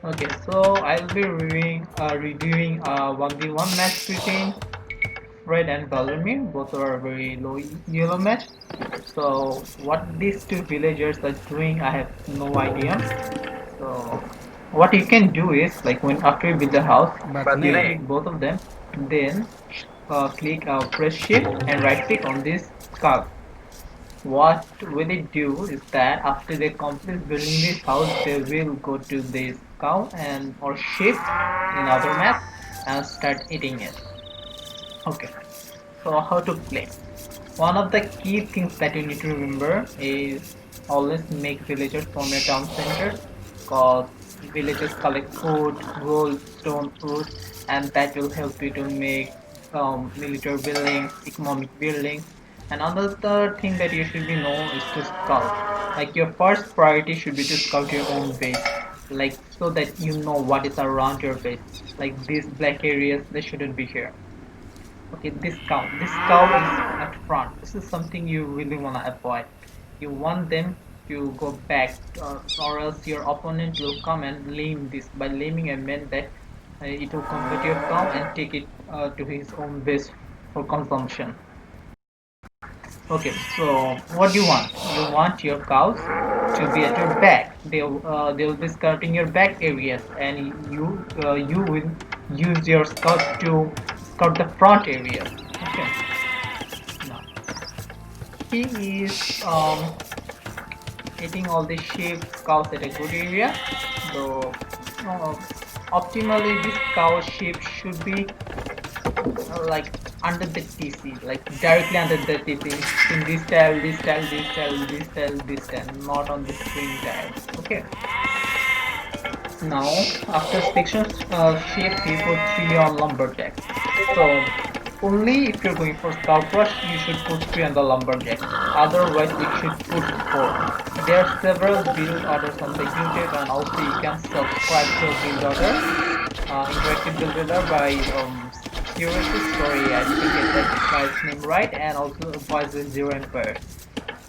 Okay, so I'll be reviewing 1v1 match between Red and Vladimir. Both are very low yellow match. So what these two villagers are doing, I have no idea. So what you can do is like when after you build the house, But you nay. click both of them, then click press shift and right click on this skull. What will it do is that after they complete building this house, they will go to this cow and or sheep in other map and start eating it. Okay, so how to play? One of the key things that you need to remember is always make villagers from your town centers, cause villagers collect food, gold, stone, fruit, and that will help you to make military buildings, economic buildings. And another thing that you should be know is to scout. Like your first priority should be to scout your own base, like so that you know what is around your base. Like these black areas, they shouldn't be here. Okay, this cow is at front. This is something you really want to avoid. You want them to go back, or else your opponent will come and lame this. By laming, I meant that it will convert your cow and take it to his own base for consumption. Okay, so what do you want? You want your cows to be at your back. They'll be scouting your back areas, and you will use your scouts to scout the front areas. Okay, now he is eating all the sheep cows at a good area. Though uh, optimally, this cow sheep should be like under the TC, like directly under the TC in this tile, this tile, this tile, this tile, this tile, not on the screen tile. Okay. Now after section shape, we put 3 on lumberjack. So only if you're going for scout rush, you should put 3 on the lumberjack. Otherwise, you should put 4. There are several build orders on the YouTube, and also you can subscribe to build order, interactive build order by Curious. Sorry, I didn't get that guy's name right, and also Voice Zero Empire.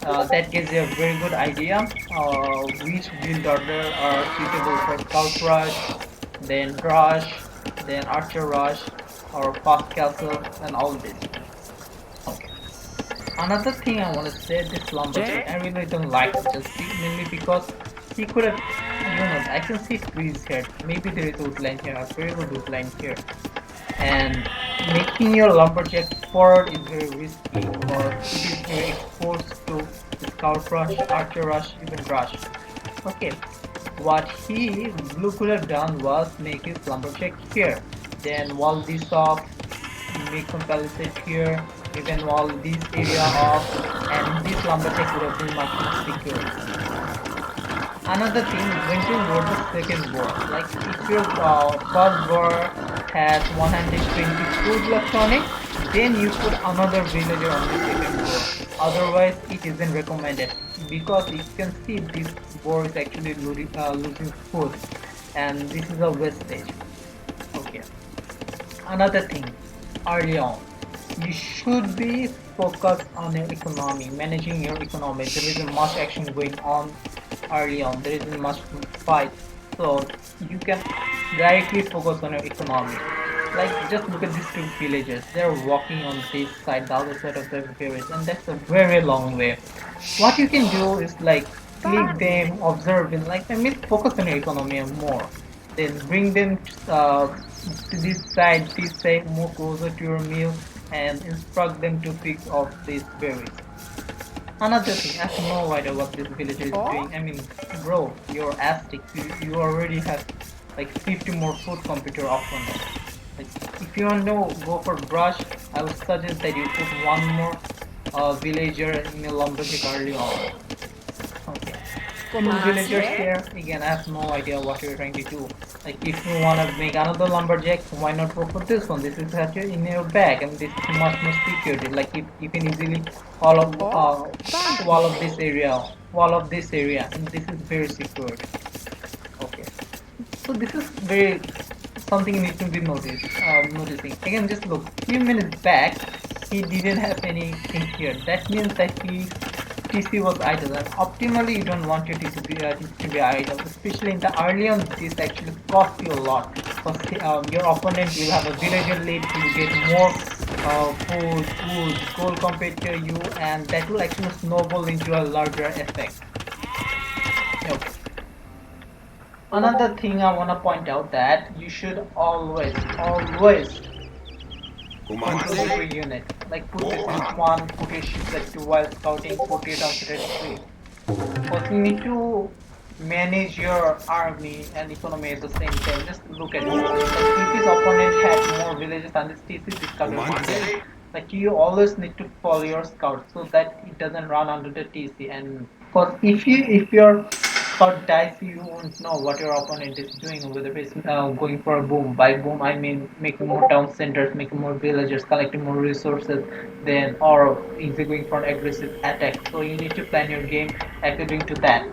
That gives you a very good idea which build order are suitable for scout rush, then rush, then archer rush, or fast castle, and all this. Okay. Another thing I want to say, this lumberjack, I really don't like it, just mainly because he could have, I can see trees here. Maybe there is woodland here, a very good woodland here, and making your lumberjack forward is very risky, or it is very exposed to scout rush, archer rush, even rush. Okay, what he blue could have done was make his lumberjack here, then wall this off, make some palisade here, even wall this area off, and this lumberjack would have been much more secure. Another thing, when you load the second board, like if your first board has 120 food left on it, then you put another villager on the second board. Otherwise, it isn't recommended because you can see this board is actually losing food, and this is a wastage. Okay. Another thing, early on, you should be focused on your economy, managing your economy. There isn't much action going on early on. There isn't much fight, so you can directly focus on your economy. Like just look at these two villages. They're walking on this side, the other side of the village, and that's a very long way. What you can do is like click them, observe them, like I mean focus on your economy more. Then bring them to this side, more closer to your meal, and instruct them to pick off these berries. Another thing, I have no idea what this villager is doing. I mean, bro, you're Aztec. You already have like 50 more food computer opponent. Like, if you want to go for brush, I would suggest that you put one more villager in your lumberjack early on. Okay. Two villagers here. Again, I have no idea what you're trying to do. Like, if you want to make another lumberjack, why not go for this one? This is actually in your bag, and this is much more security. Like, if you can easily all of wall of this area, and this is very secure. Okay. So this is very something you need to be noticing. Again, just look. Few minutes back, he didn't have anything here. That means that he TC was idle, and optimally you don't want your TC to be idle, especially in the early on. This actually costs you a lot because your opponent will have a villager lead, you get more food, gold compared to you, and that will actually snowball into a larger effect. Okay. Another thing I want to point out that you should always control your unit. Like put it in one, put your ships at 2 while scouting, put it outside at 3. Because you need to manage your army and economy at the same time. Just look at it. Like if his opponent had more villages and his TC, this card will be dead. Like you always need to follow your scout so that it doesn't run under the TC. And because if your scout dies, you won't know what your opponent is doing. Whether it's going for a boom. By boom, I mean making more town centers, making more villagers, collecting more resources, then or is he going for an aggressive attack. So you need to plan your game according to that.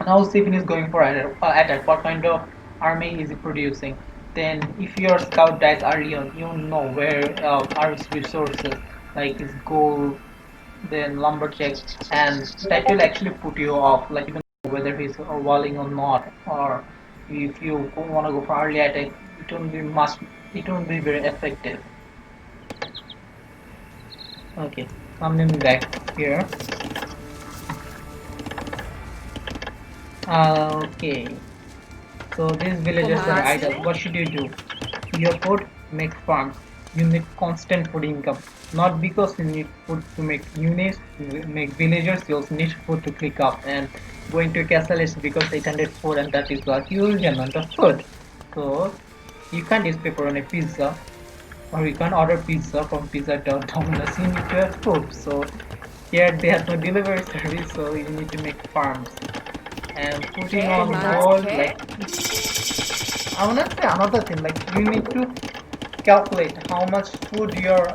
Now Stephen is going for an attack. What kind of army is he producing? Then if your scout dies early on, you know where are his resources, like his gold, then lumberjack, and that will actually put you off. Like you don't know whether he's walling or not, or if you want to go for early attack, it won't be much. It won't be very effective. Okay, coming back here. Okay. So these villagers are idle. What should you do? Your food, make farms. You need constant food income. Not because you need food to make units, make villagers, you also need food to click up. And going to castle is because 800 food and that is a huge amount of food. So you can't just pay for on a pizza or you can't order pizza from pizza.dominus. You need to have food. So here they have no delivery service, so you need to make farms. And putting on gold, like I wanna say another thing, like you need to calculate how much food your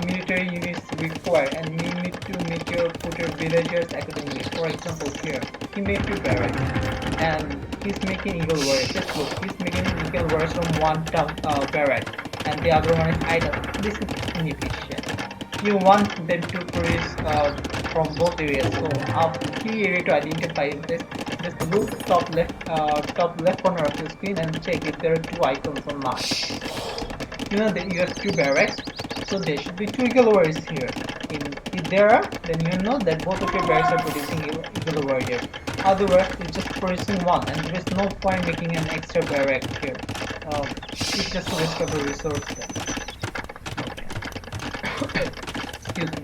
military units require, and you need to make your put your villagers accordingly. For example, here he made 2 barracks, and he's making eagle warriors. Just look, he's making eagle warriors from one town barrack, and the other one is idle. This is inefficient. You want them to produce from both areas. So a key area to identify is this. Just look top left corner of the screen and check if there are 2 icons or not. You know that you have 2 barracks, so there should be 2 eagle warriors here. If there are, then you know that both of your barracks are producing eagle warriors. Otherwise, it's just producing one, and there is no point making an extra barrack here. It's just a waste of a resource. Excuse me.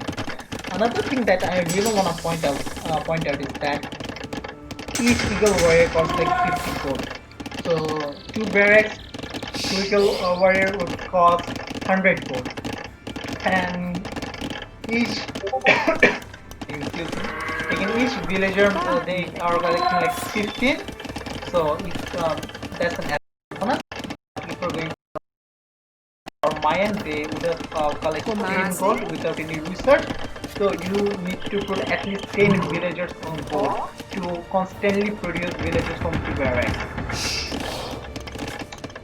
Another thing that I really want to point out is that each eagle warrior costs like 50 gold. So 2 barracks, 2 eagle warrior would cost 100 gold. And each in each villager they are collecting like 15. So if that's an bonus, if we're going for Mayan, they would have collected 10 gold without any research. So you need to put at least 10 villagers on board to constantly produce villagers from 2 barracks.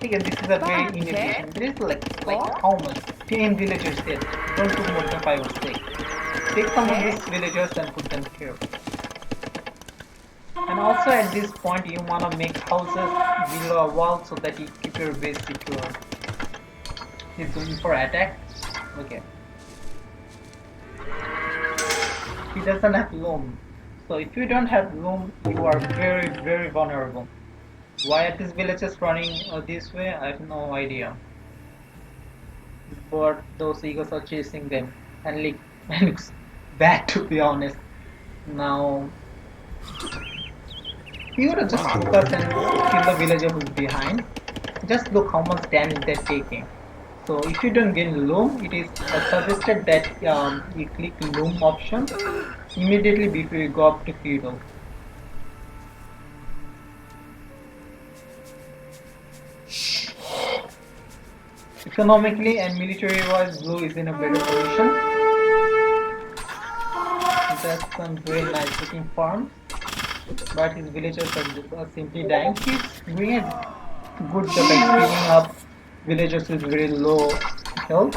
Again, this is a very inefficient. This is like how much? 10 villagers there. Don't put more than 5 or 6. Take some of these villagers and put them here. And also at this point you wanna make houses below a wall so that you keep your base secure. He's going for attack. Okay. He doesn't have loom. So if you don't have loom, you are very, very vulnerable. Why are these villages running this way? I have no idea. But those eagles are chasing them, and it looks bad to be honest. Now, you gotta just focus and kill the villager who's behind. Just look how much damage they're taking. So if you don't gain loom, it is suggested that you click loom option immediately before you go up to feudal. Economically and military wise, blue is in a better position. That's some very nice looking farms, but his villagers are simply dying. He's doing a good job at cleaning up villagers with very low health.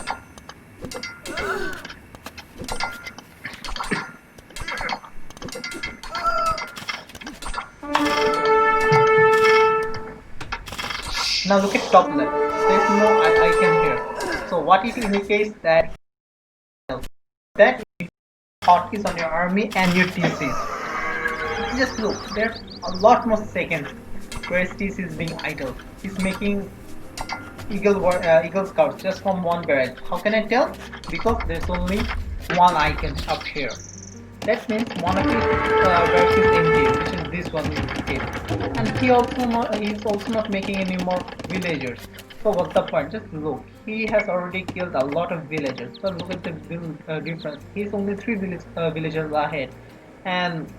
Now look at top left. There's no icon here. So what it indicates that hotkeys on your army and your TCs. Just look, there's a lot more seconds where TC is being idle. He's making Eagle Scouts just from one barrage. How can I tell? Because there's only one icon up here. That means one of his barracks is empty, which is this one in this case. And he's also not making any more villagers. So what's the point? Just look. He has already killed a lot of villagers. So look at the difference. He's only 3 villagers ahead. And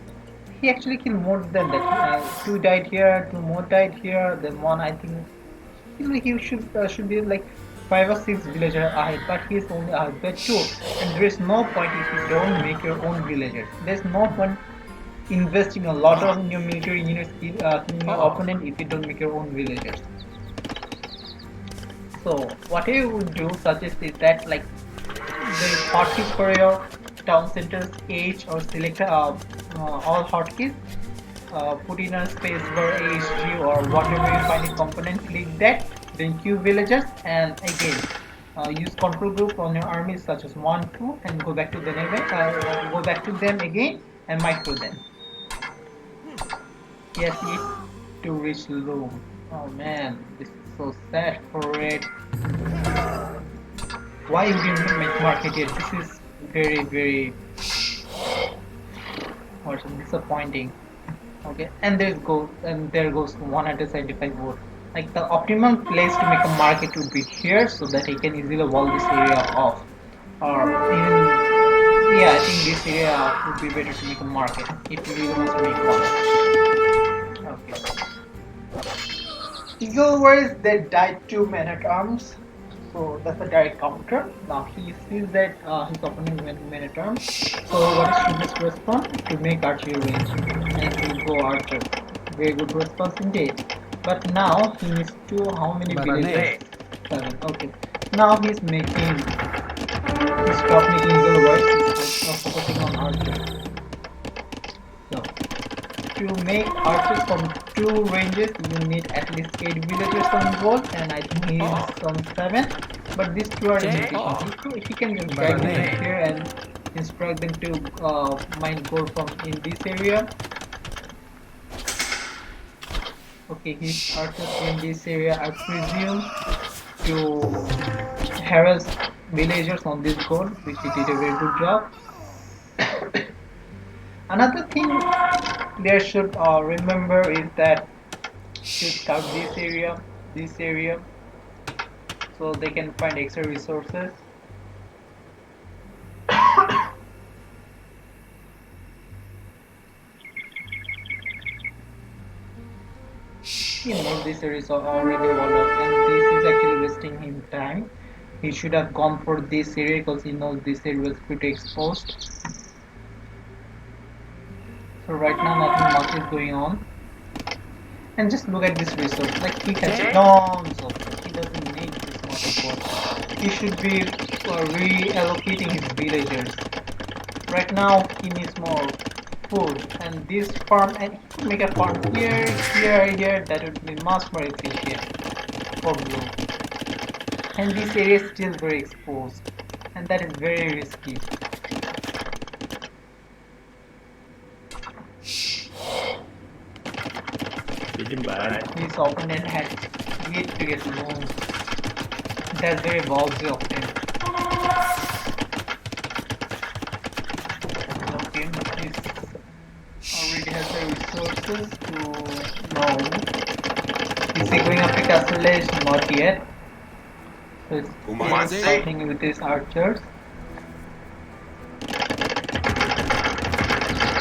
he actually killed more than that. 2 died here, 2 more died here, then 1 I think he should be like 5 or 6 villagers ahead, but he's only ahead by 2. And there is no point if you don't make your own villagers. There's no point investing a lot of new military units in your opponent if you don't make your own villagers. So what I would do suggest is that like the hotkeys for your town centers H or select all hotkeys. Put in a space bar HG or whatever you find a component, click that, then queue villagers, and again use control group on your armies such as 1, 2, and go back to them again and micro them. Yes, it to reach low. Oh man, this is so sad for it. Why would you make market yet? This is very disappointing. Okay, and there goes 175 votes. Like the optimum place to make a market would be here, so that he can easily wall this area off. Or even, yeah, I think this area would be better to make a market if you really want to make one. Okay. Eagle Warriors, they died 2 men at arms, so that's a direct counter. Now he sees that his opponent went men at arms. So what is Shubha's response? To make archery range, and he go archer. Very good response indeed. But now he needs to how many villagers? 7. Okay. Now he's making. He stopped making Eagle Warriors. He's focusing on archers. So to make archers from 2 ranges, you need at least 8 villagers on gold, and I think he is on 7. But these 2 are inefficient. If he can just drag them in here and instruct them to mine gold from in this area. Okay, his archers in this area, I presume, to harass villagers on this gold, which he did a very good job. Another thing they should remember is that to scout this area, so they can find extra resources. You know, this area is already walled up, and this is actually wasting him time. He should have gone for this area because he knows this area was pretty exposed. So right now nothing much is going on. And just look at this resource. Like he has tons of it. He doesn't need this much of work. He should be reallocating his villagers. Right now he needs more food, and this farm, and he could make a farm here, that would be much more efficient for blue. And this area is still very exposed, and that is very risky. His opponent had yet to get loans. That's very ballsy of him. Okay, he already has the resources to loan. Is he going after Castle Edge? Not yet. So he's fighting with his archers.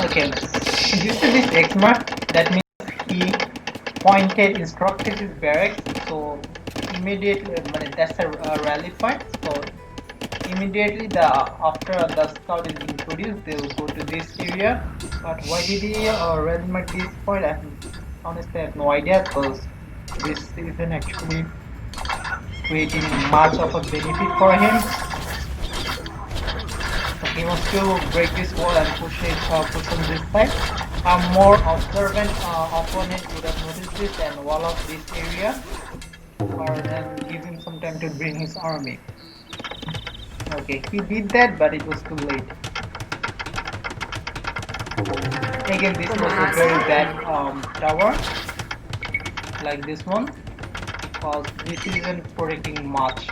Okay, due to this X mark, that means he instructed his barracks, so immediately, that's a rally fight, so immediately after the scout is being produced, they will go to this area. But why did he rally at this point? Honestly I have no idea, because this isn't actually creating much of a benefit for him. So he wants to break this wall and push on this side. A more observant opponent would have noticed this and wall off this area. and give him some time to bring his army. Okay, he did that, but it was too late. Again, this was a very bad tower, like this one, because this isn't protecting much.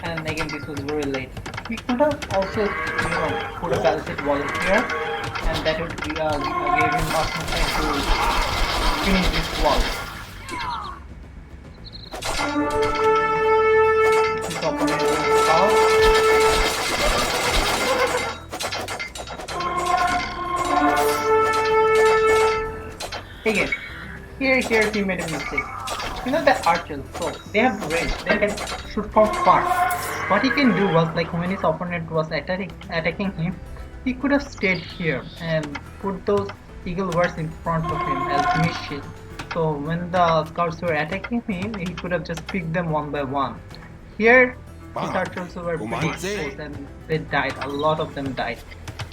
And again, this was very late. We could have also, put a palisade wall here, and that would give him much more time to finish this wall. His opponent was out. Again, here he made a mistake. You know the archers, so they have range, they can shoot from far. What he can do was, like, when his opponent was attacking him, he could have stayed here and put those eagle wars in front of him as missile. So when the scouts were attacking him, he could have just picked them one by one. Here, his archers were pretty exposed and they died. A lot of them died.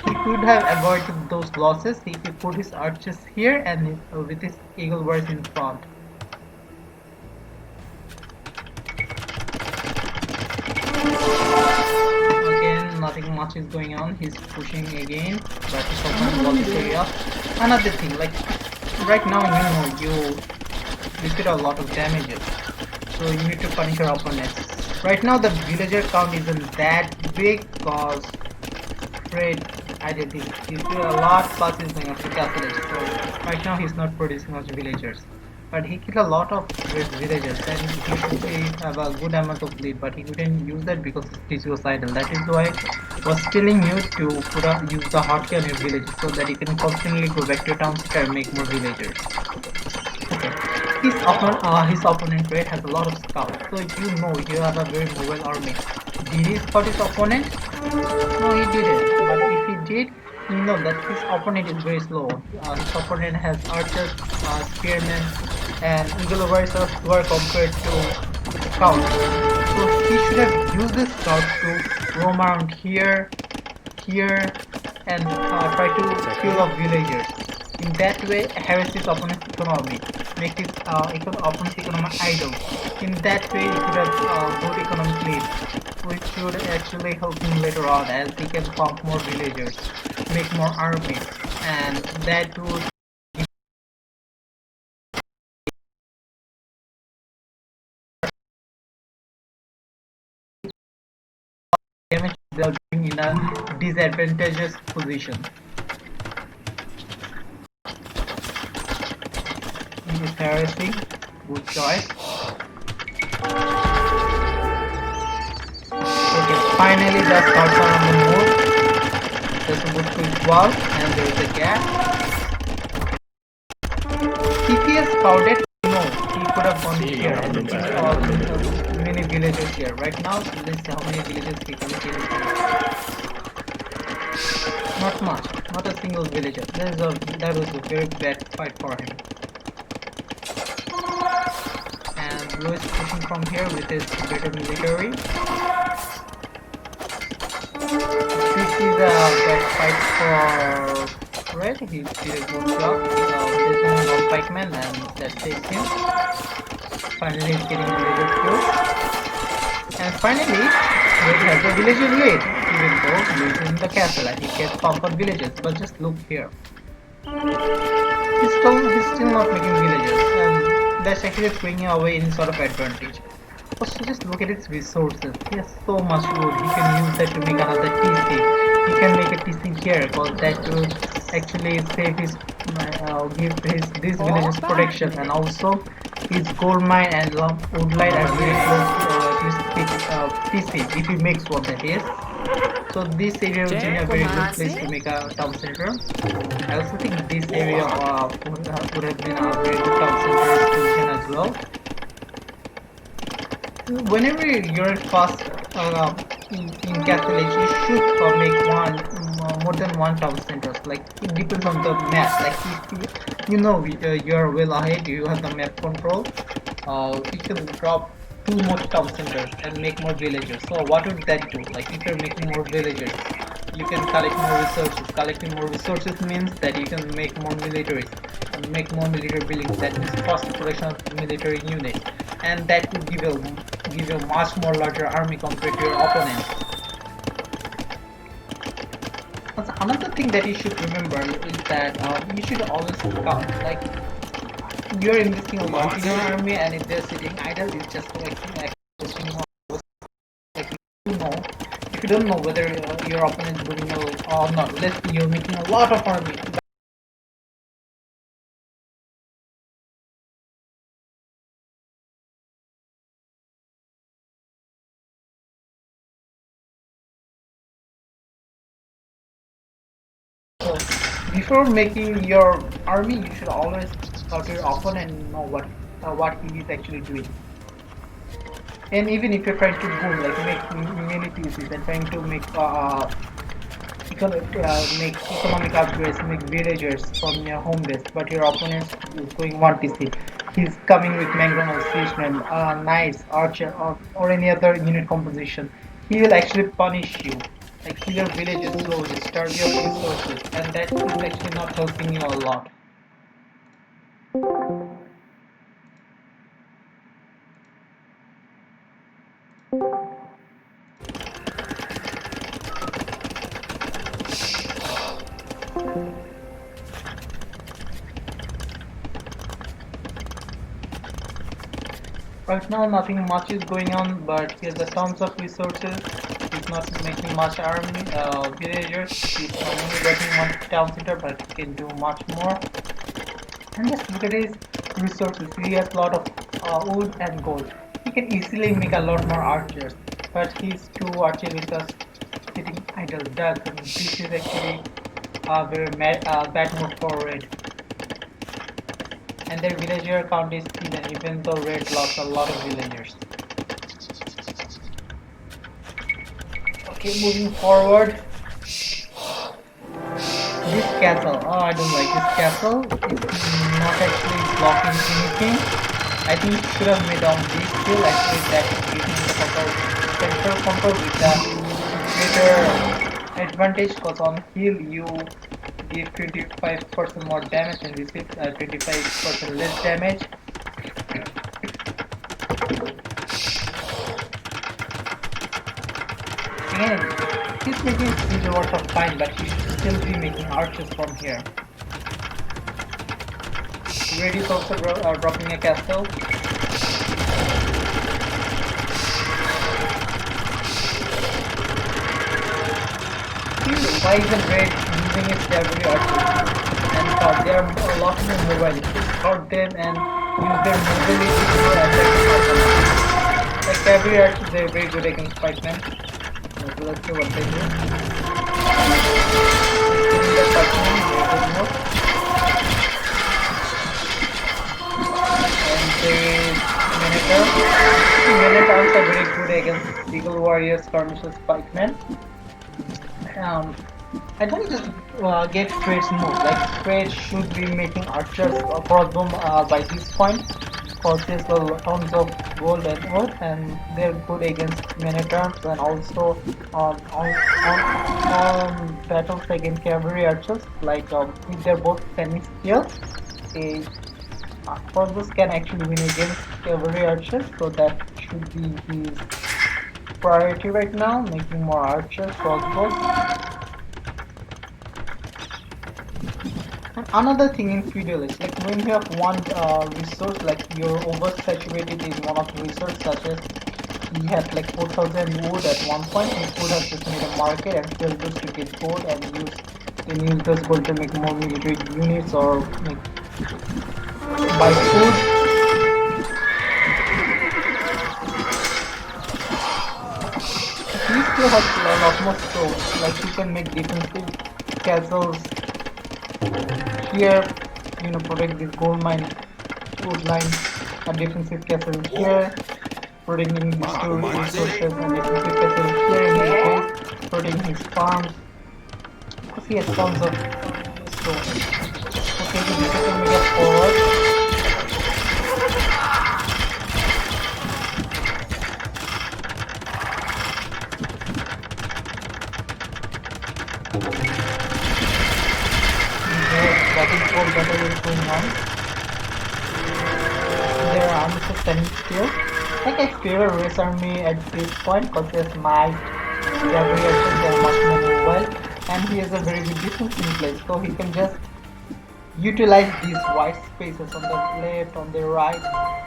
He could have avoided those losses if he put his archers here and with his eagle wars in front. Again, nothing much is going on. He's pushing again, but his opponent was very up. Another thing, like right now, you did a lot of damages, so you need to punish your opponent. Right now, the villager count isn't that big because Fred, I did this. He's doing a lot, plus he's going after castle. So right now, he's not producing much villagers. But he killed a lot of villagers and he should have a good amount of lead, but he couldn't use that because his was idle. That is why I was telling you to use the hotkey on your village so that you can constantly go back to your town center and make more villagers. Okay. His opponent Red has a lot of scouts, so you have a very mobile army. Did he scout his opponent? No, he didn't. But if he did, you know that his opponent is very slow. His opponent has archers, spearmen, and eagle warriors were compared to scouts. So he should have used the scouts to roam around here, and try to kill off villagers. In that way, harass his opponent's economy, make his opponent's economy idle. In that way, he could have good economic lead, which should actually help him later on as he can pump more villagers, make more army, and that would damage they are being in a disadvantageous position. He is harassing. Good choice. Okay, finally the scouts are on the move. There's a good quick wall and there is a gap. If he has scouted, no, he could have gone here and many villagers here. Right now, let's see how many villagers he can kill. Not much, not a single villager. That was a very bad fight for him. And Blue is pushing from here with his better military. This is a bad fight for Red. He did a good job. There's only one pikeman and that saves him. Finally he's getting the villager killed. And finally, Red has a villager lead, even though Blue is in the castle and he can pump up villagers. But just look here. He's still not making villagers, and that's actually bringing away any sort of advantage. Also, just look at its resources. He has so much wood. He can use that to make another TC. He can make a TC here because that would actually save his give these villages protection, and also his gold mine and woodline are very close to his TC if he makes one, that is. So this area would be a very good place to make a town center. I also think this area would have been a very good town center position as well. Whenever you're fast in Castle Age, you should make more than one town centers. Like, it depends on the map. Like, if you're well ahead, you have the map control, you can drop 2 more town centers and make more villagers. So what would that do? Like, if you're making more villagers, you can collect more resources. Collecting more resources means that you can make more militaries and make more military buildings. That means cost production of military units. and that would give you much more larger army compared to your opponents. Another thing that you should remember is that you should always count. Like you're investing a lot in your army, and if they're sitting idle, it's just like you know. If you don't know whether your opponent is doing well or not, let's say you're making a lot of army. So before making your army, you should always talk to your opponent and know what he is actually doing. And even if you're trying to boom, like make many pieces and trying to make make economic upgrades, make villagers from your home base, but your opponent is going 1TC. He's coming with McDonald's, Fishman, Knights, Archer, or any other unit composition. He will actually punish you, like kill your villages slowly, starve your resources, and that is actually not helping you a lot. Right now nothing much is going on, but here's the tons of resources. He's not making much army, villagers. He's only getting one town center, but he can do much more. And just look at his resources. He has a lot of wood and gold. He can easily make a lot more archers, but his two archers is just sitting idle ducks. I mean, this is actually a very bad move for red. And their villager count is still, even though red lost a lot of villagers. Okay, moving forward. This castle, oh, I don't like this castle. It's not actually blocking anything. I think it should have made on this hill. Actually, that is giving the central control with the greater advantage, because on hill you give 25% more damage and receive 25% less damage. Again, he's making these lots of fine, but he should still be making archers from here. Red is also dropping a castle. Why isn't red using its cavalry archers? And they are a lot more mobile. Scout them and use their mobility to attack the opponent. Like cavalry archers, they are very good against pikemen. So let's see what they do. Killing the pikemen, very good move. And there is Minotaur. Minotaurs are very good against Eagle Warriors, Skirmishers, pikemen. I don't just get Straight's move. Like Straight should be making archers crossbow by this point, because there's tons of gold and wood, and they're good against Minotaurs and also on battles against cavalry archers. Like if they're both semi-skilled, a crossbows can actually win against cavalry archers. So that should be his priority right now, making more archers, crossbows. And another thing in feudal is like when you have one resource, like you're oversaturated in one of the resources, such as he had like 4,000 wood at one point. He could have just made a market and sell those to get gold and use those gold to make more military units or buy food. He still has a lot more stores, like you can make defensive castles here, protect this gold mine, wood line, a defensive castle here, protecting these two resources, and defensive castle here in his base, protecting his farms, because he has tons of stone. Okay, so this is mega forward. Battle is going on. There are armies of standing still. Like I favor race army at this point because he has might, cavalry actions, they are much more mobile, and he has a very good defense in place, so he can just utilize these white spaces on the left, on the right,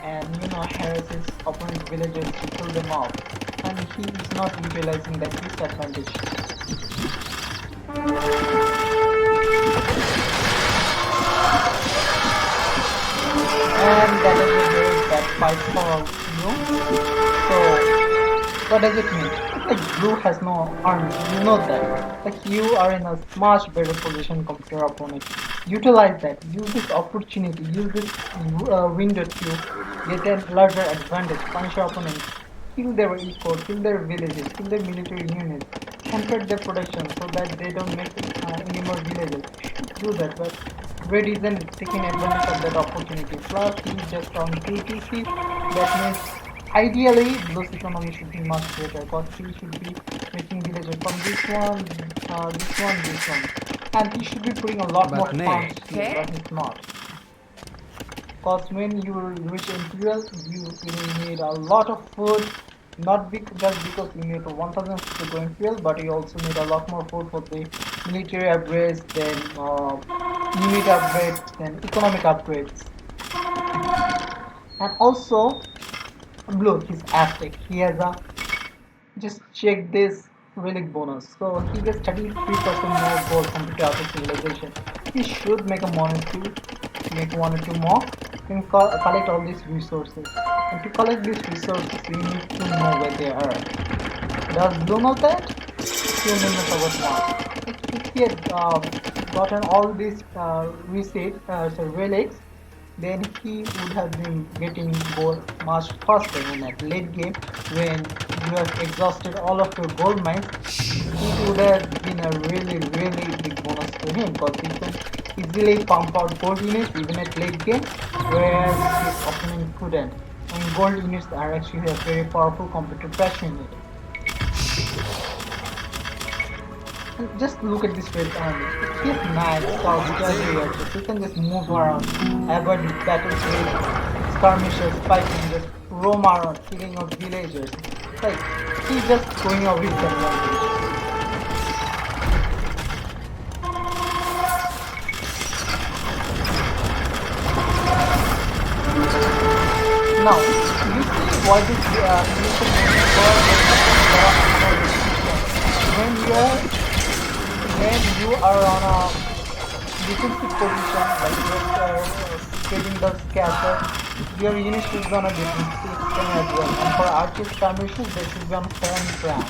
and harass his opponent's villagers to kill them off. And he is not utilizing that disadvantage. And that is a very bad fight for you. So, what does it mean? Like blue has no army, you know that. Like you are in a much better position compared to your opponent. Utilize that. Use this opportunity. Use this window to get a larger advantage. Punish your opponent. Kill their eco, kill their villages, kill their military units, hamper their production so that they don't make any more villages. Do that, but Red isn't taking advantage of that opportunity. Plus, he's just on 2TC. That means ideally, Blue's economy should be much better because he should be making villages from this one, this one. And he should be putting a lot more farms here, but he's not. Because when you reach Imperial, you will need a lot of food, not just because you need 1000 to go Imperial, but you also need a lot more food for the military upgrades, then unit upgrades, then economic upgrades. And also, Blue, he's aztec. He has a, just check this relic bonus. So he gets 33% more gold compared to other civilization. He should make a monastery, make one or two more, and collect all these resources. And to collect these resources, we need to know where they are. Does Blue know that? He may not about one. If he had gotten all these relics, then he would have been getting gold much faster. And at late game, when you have exhausted all of your gold mines, it would have been a really big bonus to him because he can easily pump out gold units even at late game where his opponent couldn't. And gold units are actually a very powerful compared to trash unit. Just look at this red army. It is nice, because you can just move around, avoid battlefield, skirmishes, fighting, just roam around, killing out villagers. Like, he's just going over his advantage. Now, you see why this when you are on a defensive position, like you're scaling the scatter, your unit should be on a defensive stand as well. And for archer skirmishes, they should be on firm ground.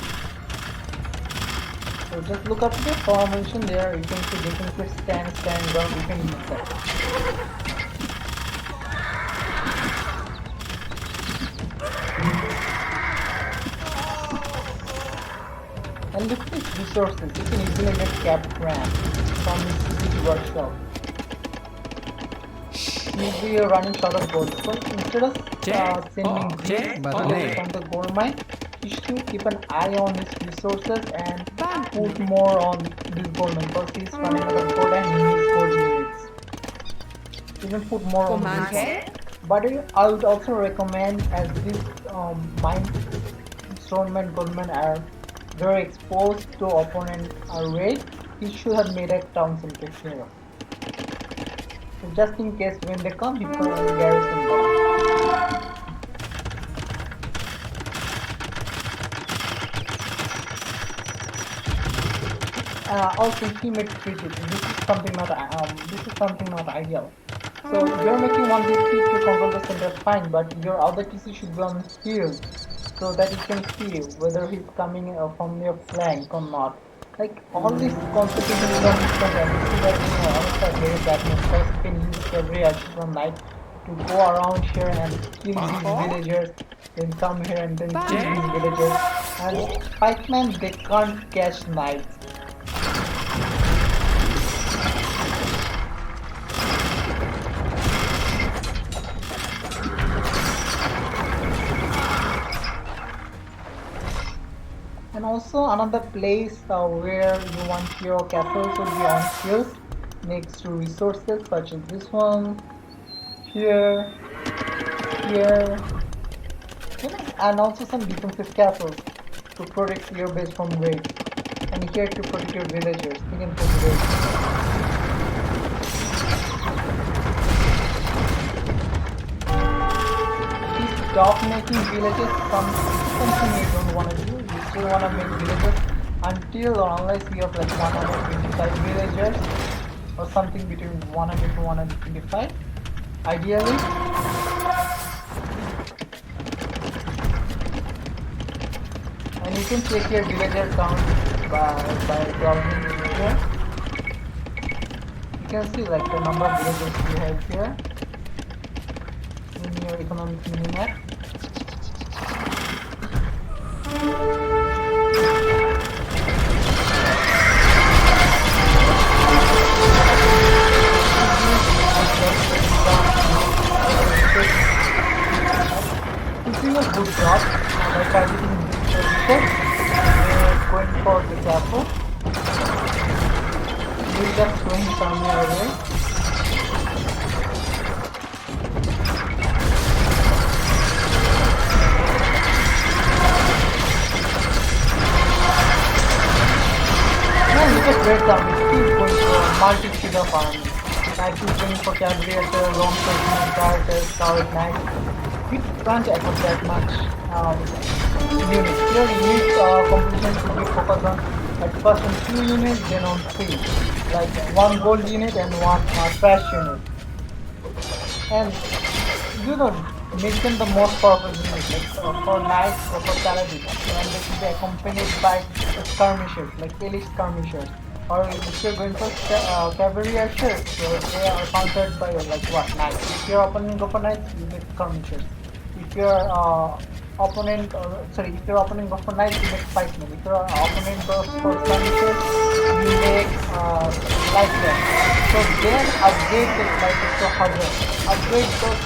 So just look up the formation there. You can see defensive stand ground. You can use that. And look at these resources, you can easily get capped RAM from this workshop. Usually you're running short of gold, so instead of sending green from the gold mine, you should keep an eye on his resources and put more on this gold mine because he's running out of gold and he needs gold units. You can put more on this one. But I would also recommend, as these mine, stone mine, gold mine are very exposed to opponent raid, he should have made a town center here. So just in case when they come, he can garrison them. Also, he made treaties. This is something not ideal. So you're making one TC to control the center, fine, but your other TC should be on field, so that you can see whether he's coming from your flank or not. Like all these concentrations on this center, you see that honestly very bad news because you can use every action night to go around here and kill these villagers, then come here and then kill these villagers. And pikemen, they can't catch knights. And also another place where you want your castles to be on hills next to resources such as this one, here, here, and also some defensive castles to protect your base from raids, and here to protect your villagers against the raids. Stop making villages something you don't want to do. You still want to make villages until or unless you have like 125 villagers or something between 100 to 125 ideally. And you can check your villager count by browsing here. You can see like the number of villagers you have here in your economic minimap. Doing a good job by targeting this services. We're going for the castle. We're just going somewhere away. Look at Red Town, it's still going for a multitude of armies. Knights is going for cavalry at the long settlement, characters, coward knights. We can't afford that much units. Your unit competition should be focused on at first on 2 units, then on 3. Like 1 gold unit and 1 trash unit. And you know, make them the most powerful unit, like for knights or for paladins. And they should be accompanied by skirmishers, like elite skirmishers. Or if you're going for cavalry archers, so they are countered by like what, knights. If your opponent go for knights, you get skirmishers. If your opponent, if your opponent goes for knights, you make pikemen. If your opponent goes for skirmishers, you make lifeless. So then upgrade this lifeless to harder. Upgrade those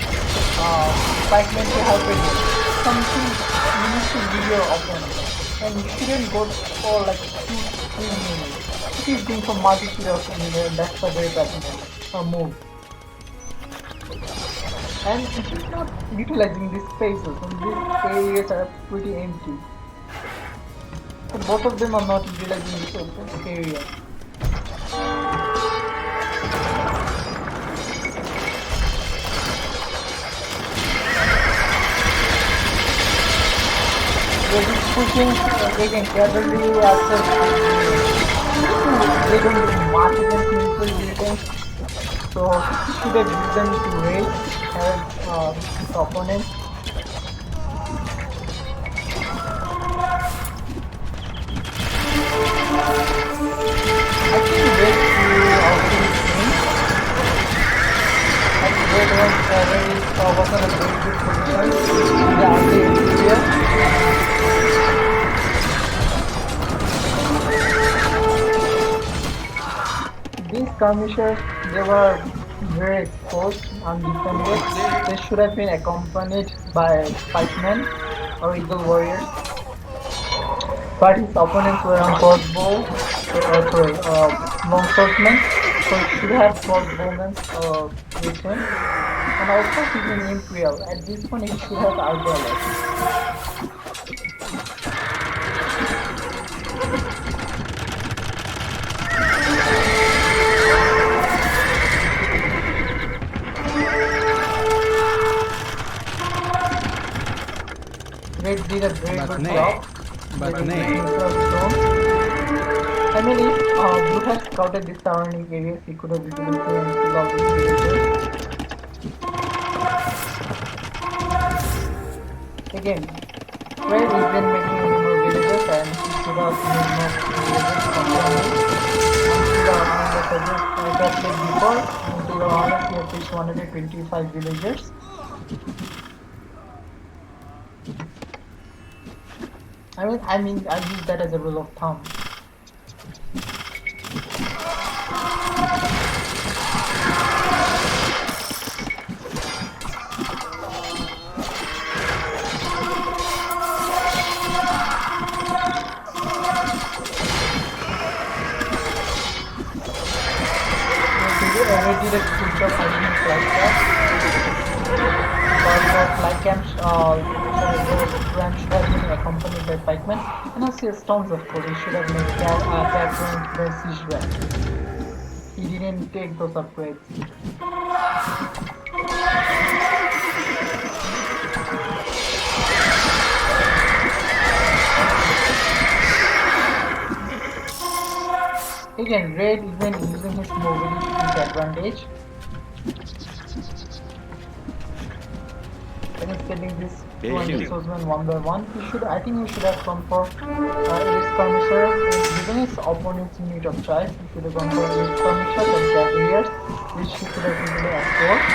pikemen to hyperdian. Something you need to give your opponent. And you shouldn't go for like 2-3 units. If he's going for multitude of units, that's a very bad move. And it is not utilizing these spaces, and these areas are pretty empty. So both of them are not utilizing this open area. They're just pushing again cavalry after they don't do much against neutral defense. So you should have used them to raid as opponent. I think raid to outfit things. I think raid was on a very good position in the early area. These skirmishers, they were very exposed and defended. They should have been accompanied by pikemen or eagle warriors. But his opponents were on crossbow, longswordmen, so he should have crossbowmen with him. And also he's an imperial. At this point he should have arbalest. Red did a very good job. But I mean, if Blue had scouted the surrounding areas, he could have easily killed all these villagers. Again, Red isn't making any more villagers, and he should have made more villagers from like I said before, until the honest he has reached 125 villagers. I mean, I use that as a rule of thumb. Did you ever did a good job finding flight path? Like those ramps should have been accompanied by pikemen, and also stones of course. He should have made that ramp the siege ramp. He didn't take those upgrades. Again, Raid even using his mobility to his advantage. And he's getting this 200 swordsmen one by one. I think he should have gone for Ace Skirmisher. Given his opponent's unit of choice, he should have gone for Ace Skirmisher and Cavaliers, which he could have easily absorbed.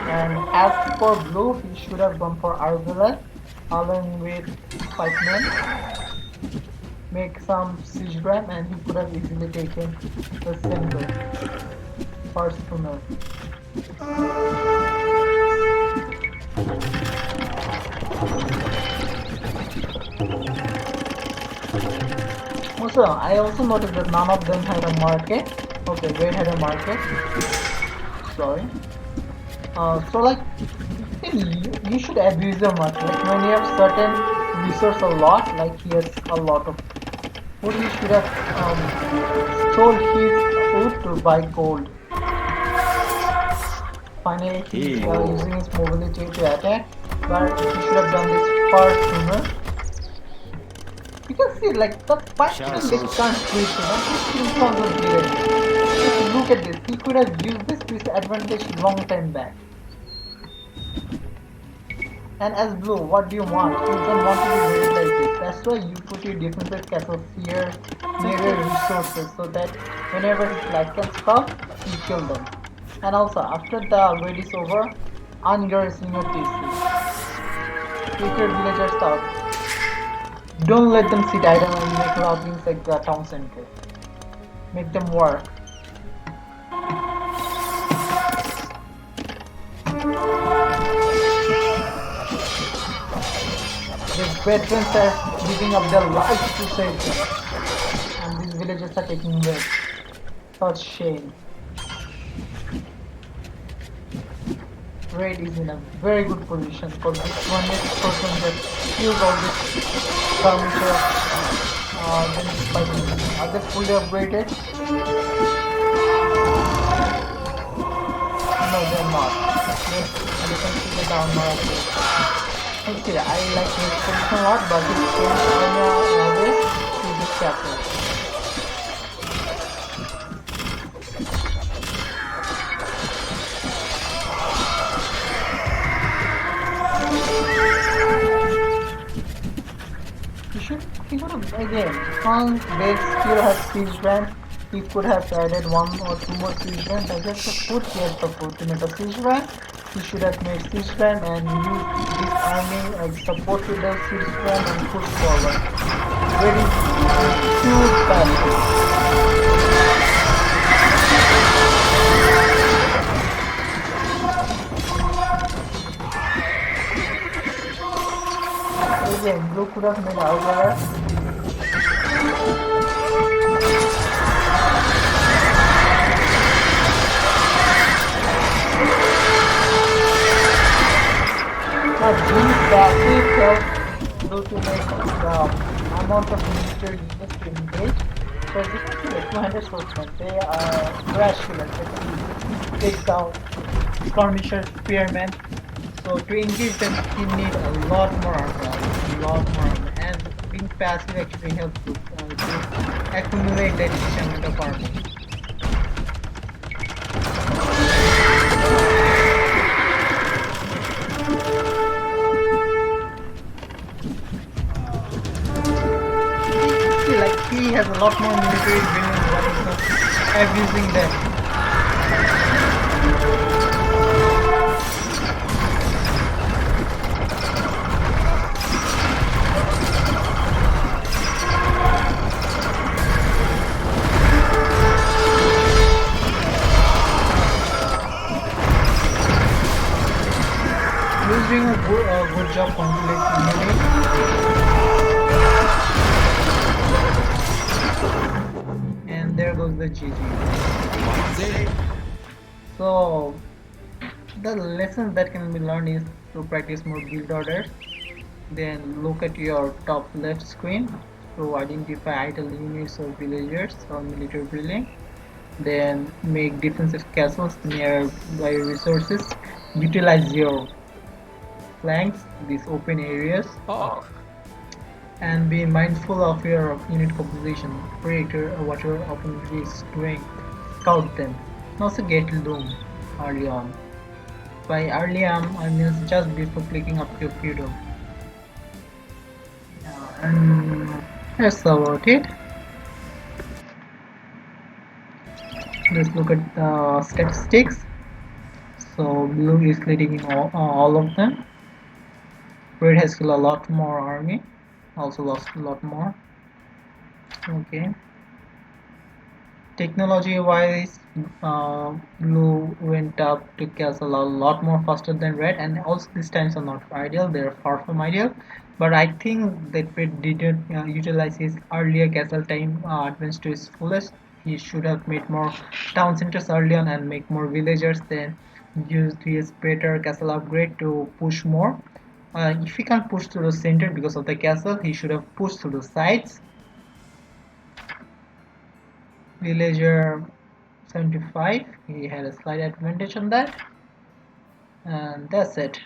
And as for Blue, he should have gone for Arbalest along with pikemen. Make some siege ram, and he could have easily taken the center for sooner. Also, I also noticed that none of them had a market. Okay, Raid had a market. Sorry. So like, you should abuse your market. Like when you have certain resource a lot, like he has a lot of food, he should have stole his food to buy gold. Finally, he is using his mobility to attack, but he should have done this far sooner. You can see, like, the pikemen, they can't switch, you know, he's in front of the village. Just look at this, he could have used this to his advantage long time back. And as Blue, what do you want? You don't want to be very like this. That's why you put your defensive castles here near your resources, so that whenever his light cans come, you kill them. And also, after the raid is over, ungarrison your TC. Take your villagers out. Don't let them sit idle and make loud things like the town center. Make them work. The veterans are giving up their lives to save them, and these villagers are taking risks. Such shame. Raid is in a very good position because this one is person that kills all this skirmisher, then fighting. Are they fully upgraded? No, they're not. Yes, and you can see the down upgrade. Okay, I like his position a lot, but his change always to this chapter. He could have, again, huns, they still have siege rank. He could have added one or two more siege rank. I guess the food, he has the food to make a siege rank. He should have made siege rank and used this army as support to the siege rank and push forward. Very huge battle. Again, Blue could have made Outlander. Now these batteries help Blue to make the amount of military units to engage. So as you can see, like 200 swordsmen, they are crash killers. They can take down skirmishers, spearmen. So to engage them, you need a lot more armor, and being passive actually helps to accumulate that huge amount of armor. See, like he has a lot more military billions, but he's not abusing them. Doing a good job controlling melee. And there goes the GG. So The lesson that can be learned is to practice more build orders. Then look at your top left screen to identify idle units of villagers or military building. Then make defensive castles nearby resources. Utilize your flanks, these open areas, Oh, and be mindful of your unit composition. Predict what your opponent is doing. Scout them. And also get loom early on. By early on, I mean just before clicking up to feudal. And that's about it. Let's look at the statistics. So blue is leading in all of them. Red has killed a lot more army, also lost a lot more. Okay. Technology wise, blue went up to castle a lot more faster than red, and also these times are not ideal, they're far from ideal. But I think that red didn't utilize his earlier castle time advance to its fullest. He should have made more town centers early on and make more villagers, then used his better castle upgrade to push more. If he can't push to the center because of the castle, he should have pushed to the sides. Villager 75, he had a slight advantage on that, and that's it.